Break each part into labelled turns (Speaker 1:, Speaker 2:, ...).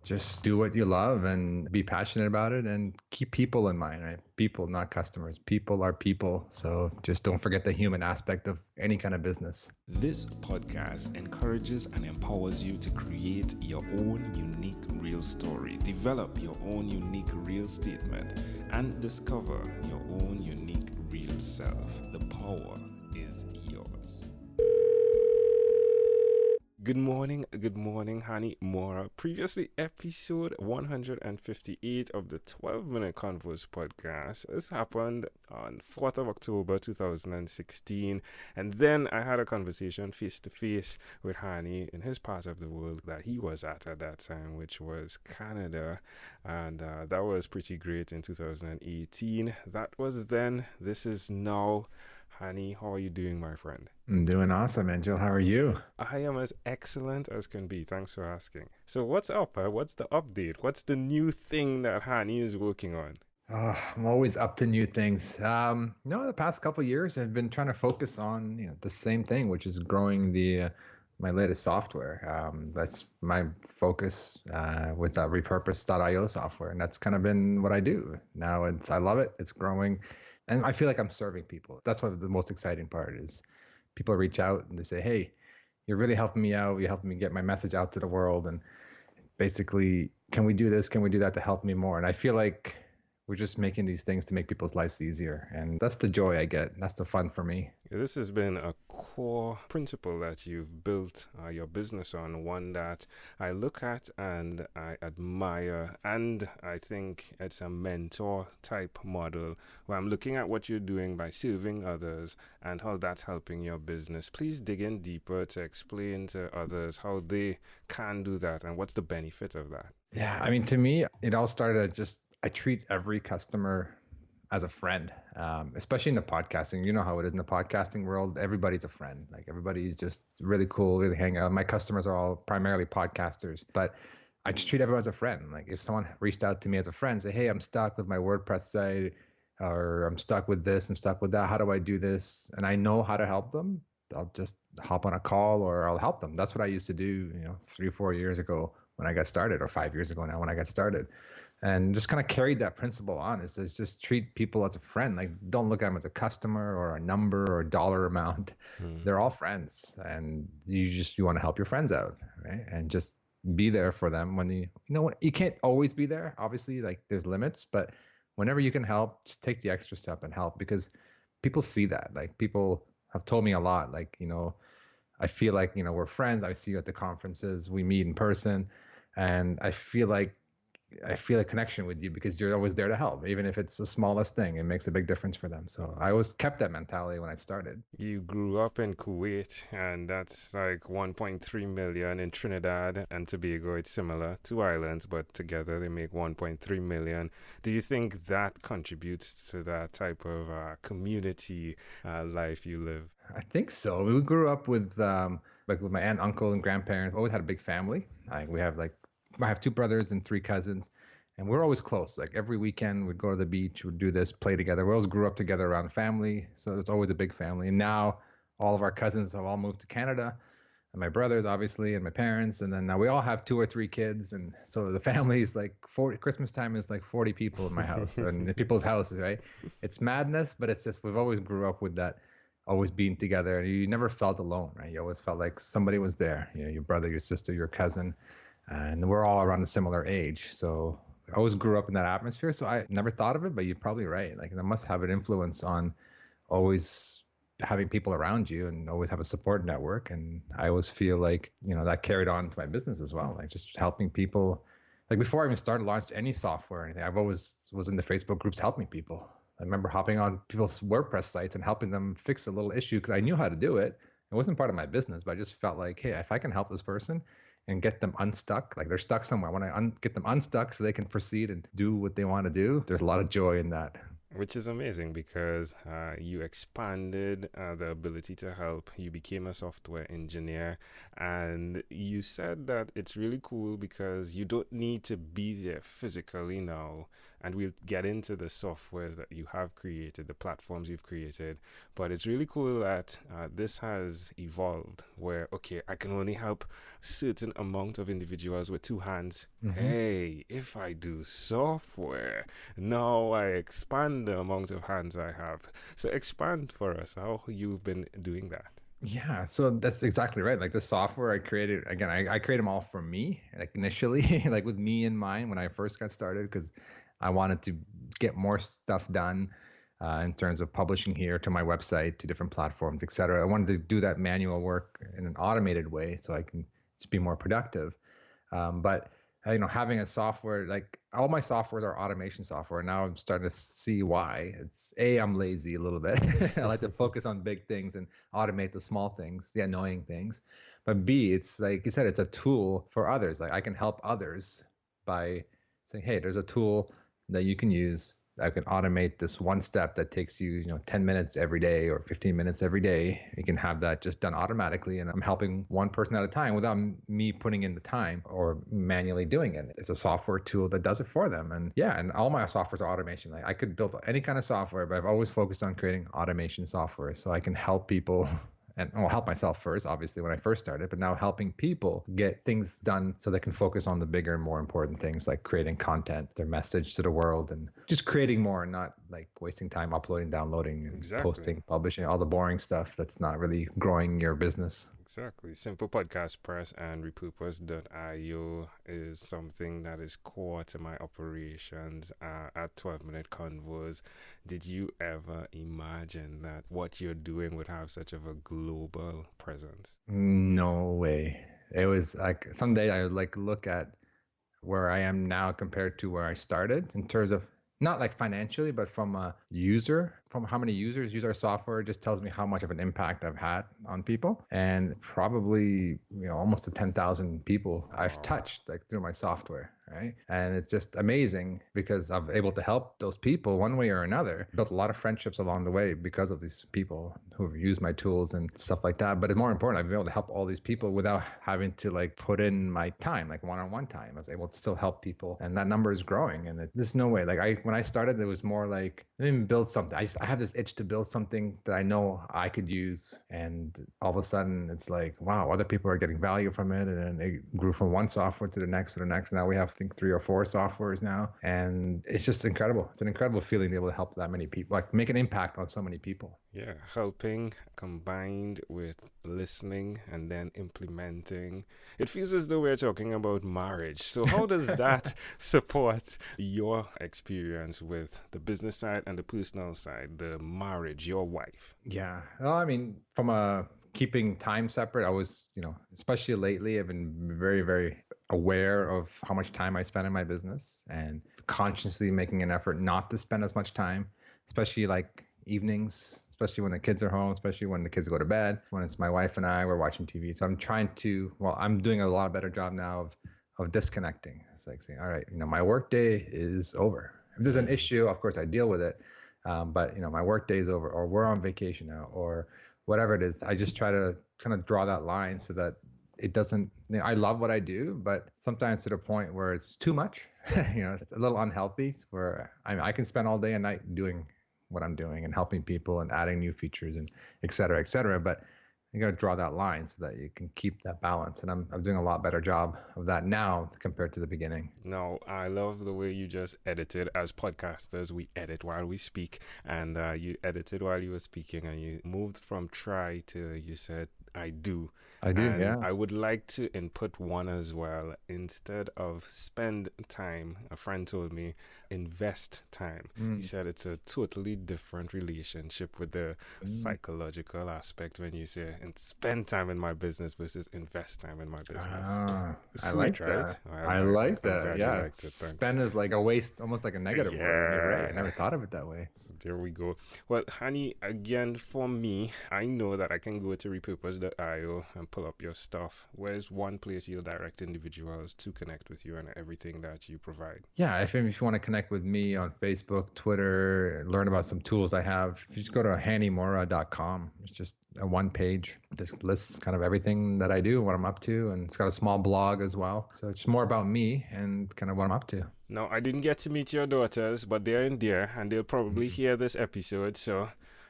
Speaker 1: just do what you love and be passionate about it and keep people in mind, right? People, not customers. People are people. So just don't forget the human aspect of any kind of business.
Speaker 2: This podcast encourages and empowers you to create your own unique real story, develop your own unique real statement, and discover your own unique real self. The power is yours. Good morning, Hani Mourra. Previously, episode 158 of the 12-Minute Converse podcast. This happened on 4th of October 2016. And then I had a conversation face-to-face with Hani in his part of the world that he was at that time, which was Canada. And that was pretty great in 2018. That was then. This is now. Hani, how are you doing, my friend?
Speaker 1: I'm doing awesome, Angel. How are you?
Speaker 2: I am as excellent as can be. Thanks for asking. So what's up? What's the update? What's the new thing that Hani is working on?
Speaker 1: I'm always up to new things. The past couple of years, I've been trying to focus on the same thing, which is growing the my latest software. That's my focus with that repurpose.io software, and that's kind of been what I do. Now I love it. It's growing, and I feel like I'm serving people. That's what the most exciting part is. People reach out and they say, "Hey, you're really helping me out. You're helping me get my message out to the world, and basically, can we do this? Can we do that to help me more?" And I feel like we're just making these things to make people's lives easier. And that's the joy I get. That's the fun for me.
Speaker 2: This has been a core principle that you've built your business on, one that I look at and I admire. And I think it's a mentor type model where I'm looking at what you're doing by serving others and how that's helping your business. Please dig in deeper to explain to others how they can do that and what's the benefit of that.
Speaker 1: Yeah, I mean, to me, it all started I treat every customer as a friend, especially in the podcasting. You know how it is in the podcasting world. Everybody's a friend. Like everybody's just really cool, really hang out. My customers are all primarily podcasters, but I just treat everyone as a friend. Like if someone reached out to me as a friend, say, "Hey, I'm stuck with my WordPress site, or I'm stuck with this, I'm stuck with that. How do I do this?" And I know how to help them. I'll just hop on a call or I'll help them. That's what I used to do, 3 or 4 years ago when I got started, or 5 years ago now when I got started, and just kind of carried that principle on. Is just treat people as a friend. Like don't look at them as a customer or a number or a dollar amount. They're all friends, and you want to help your friends out, right? And just be there for them when you can't always be there. Obviously, like there's limits, but whenever you can help, just take the extra step and help, because people see that. Like people have told me a lot, like, I feel like, we're friends. I see you at the conferences, we meet in person, and I feel a connection with you because you're always there to help. Even if it's the smallest thing, it makes a big difference for them. So I always kept that mentality when I started.
Speaker 2: You grew up in Kuwait, and that's like 1.3 million. In Trinidad and Tobago, it's similar, two islands, but together they make 1.3 million. Do you think that contributes to that type of community life you live?
Speaker 1: I think so. We grew up with like with my aunt, uncle, and grandparents. Always had a big family. I have 2 brothers and 3 cousins, and we're always close. Like every weekend, we'd go to the beach, we'd do this, play together. We always grew up together around family, so it's always a big family. And now all of our cousins have all moved to Canada, and my brothers, obviously, and my parents. And then now we all have 2 or 3 kids, and so the family is like 40. Christmas time is like 40 people in my house and in people's houses, right? It's madness, but it's just we've always grew up with that. Always being together, and you never felt alone, right? You always felt like somebody was there. Your brother, your sister, your cousin, and we're all around a similar age. So I always grew up in that atmosphere. So I never thought of it, but you're probably right. Like that must have an influence on always having people around you and always have a support network. And I always feel like that carried on to my business as well. Like just helping people. Like before I even started launched any software or anything, I've always was in the Facebook groups helping people. I remember hopping on people's WordPress sites and helping them fix a little issue because I knew how to do it. It wasn't part of my business, but I just felt like, hey, if I can help this person and get them unstuck, like they're stuck somewhere, I want to get them unstuck so they can proceed and do what they want to do. There's a lot of joy in that.
Speaker 2: Which is amazing because you expanded the ability to help. You became a software engineer, and you said that it's really cool because you don't need to be there physically now. And we'll get into the softwares that you have created, the platforms you've created. But it's really cool that this has evolved where, okay, I can only help certain amount of individuals with two hands.
Speaker 1: Mm-hmm.
Speaker 2: Hey, if I do software, now I expand the amount of hands I have. So expand for us how you've been doing that.
Speaker 1: Yeah, so that's exactly right. Like the software I created, again, I created them all for me, like initially, like with me in mind when I first got started, because I wanted to get more stuff done in terms of publishing here to my website, to different platforms, et cetera. I wanted to do that manual work in an automated way so I can just be more productive. But having a software like all my softwares are automation software. Now I'm starting to see why. It's I'm lazy a little bit. I like to focus on big things and automate the small things, the annoying things. But B, it's like you said, it's a tool for others. Like I can help others by saying, hey, there's a tool that you can use. I can automate this one step that takes you, 10 minutes every day or 15 minutes every day. You can have that just done automatically. And I'm helping one person at a time without me putting in the time or manually doing it. It's a software tool that does it for them. And yeah, and all my softwares are automation. Like I could build any kind of software, but I've always focused on creating automation software so I can help people and I'll help myself first, obviously, when I first started, but now helping people get things done so they can focus on the bigger and more important things like creating content, their message to the world, and just creating more and not like wasting time uploading, downloading, and
Speaker 2: Exactly.
Speaker 1: posting, publishing, all the boring stuff that's not really growing your business.
Speaker 2: Exactly. Simple Podcast Press and repurpose.io is something that is core to my operations at 12 Minute Convos. Did you ever imagine that what you're doing would have such of a global presence?
Speaker 1: No way. It was like someday I would like look at where I am now compared to where I started in terms of not like financially, but from a user, from how many users use our software, just tells me how much of an impact I've had on people. And probably, almost to 10,000 people I've
Speaker 2: Wow.
Speaker 1: touched like through my software. Right. And it's just amazing because I'm able to help those people one way or another. Built a lot of friendships along the way because of these people who have used my tools and stuff like that. But it's more important, I've been able to help all these people without having to like put in my time, like one-on-one time. I was able to still help people, and that number is growing. And there's no way. Like when I started, it was more like I didn't build something. I have this itch to build something that I know I could use, and all of a sudden it's like, wow, other people are getting value from it, and then it grew from one software to the next to the next. Now we have, I think, 3 or 4 softwares now, and it's just incredible. It's an incredible feeling to be able to help that many people, like make an impact on so many people.
Speaker 2: Yeah, helping combined with listening and then implementing. It feels as though we're talking about marriage. So, how does that support your experience with the business side and the personal side, the marriage, your wife?
Speaker 1: Yeah. Well, I mean, from a keeping time separate, I was, especially lately, I've been very, very aware of how much time I spend in my business and consciously making an effort not to spend as much time, especially like evenings, especially when the kids are home, especially when the kids go to bed, when it's my wife and we're watching TV. So I'm trying to, well, I'm doing a lot better job now of disconnecting. It's like saying, all right, my work day is over. If there's an issue, of course I deal with it. But my work day is over, or we're on vacation now, or whatever it is. I just try to kind of draw that line so that it doesn't. I love what I do, but sometimes to the point where it's too much. It's a little unhealthy. Where I can spend all day and night doing what I'm doing and helping people and adding new features and et cetera, et cetera. But you got to draw that line so that you can keep that balance. And I'm doing a lot better job of that now compared to the beginning.
Speaker 2: No, I love the way you just edited. As podcasters, we edit while we speak, and you edited while you were speaking, and you moved from try to you said I do.
Speaker 1: I do,
Speaker 2: And
Speaker 1: yeah.
Speaker 2: I would like to input one as well. Instead of spend time, a friend told me, invest time. He said it's a totally different relationship with the psychological aspect when you say, and spend time in my business versus invest time in my business.
Speaker 1: I
Speaker 2: Sweet,
Speaker 1: like
Speaker 2: right?
Speaker 1: that. I like
Speaker 2: I'm
Speaker 1: that.
Speaker 2: glad you
Speaker 1: Yeah.
Speaker 2: liked it. Thanks.
Speaker 1: Spend is like a waste, almost like a negative word. And you're right. I
Speaker 2: Yeah.
Speaker 1: never thought of it that way.
Speaker 2: So there we go. Well, Hani, again, for me, I know that I can go to repurpose.io hani.io and pull up your stuff, where's one place you'll direct individuals to connect with you and everything that you provide?
Speaker 1: Yeah, if you want to connect with me on Facebook, Twitter, learn about some tools I have, if you just go to hanimourra.com, it's just a one page. Just lists kind of everything that I do, what I'm up to, and it's got a small blog as well. So it's more about me and kind of what I'm up to.
Speaker 2: Now, I didn't get to meet your daughters, but they're in there and they'll probably hear this episode. So,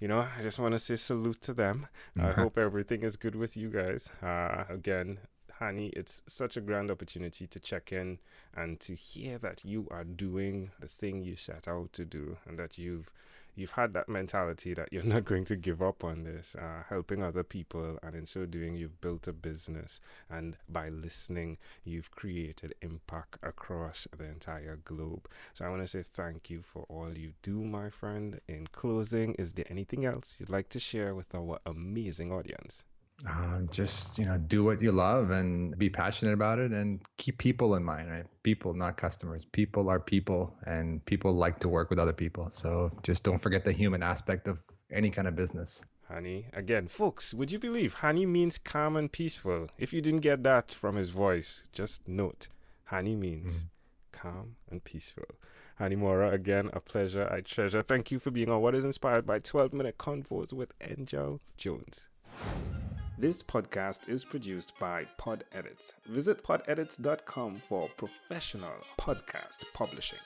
Speaker 2: I just want to say salute to them. I hope everything is good with you guys. Again, Hani, it's such a grand opportunity to check in and to hear that you are doing the thing you set out to do, and that you've had that mentality that you're not going to give up on this, helping other people, and in so doing, you've built a business, and by listening, you've created impact across the entire globe. So I want to say thank you for all you do, my friend. In closing, is there anything else you'd like to share with our amazing audience?
Speaker 1: Just do what you love and be passionate about it, and keep people in mind, right? People, not customers. People are people, and people like to work with other people. So just don't forget the human aspect of any kind of business.
Speaker 2: Hani, again, folks, would you believe Hani means calm and peaceful? If you didn't get that from his voice, just note, Hani means calm and peaceful. Hani Mourra, again, a pleasure. I treasure. Thank you for being on What is Inspired by 12-Minute Convos with Angel Jones. This podcast is produced by Pod Edits. Visit podedits.com for professional podcast publishing.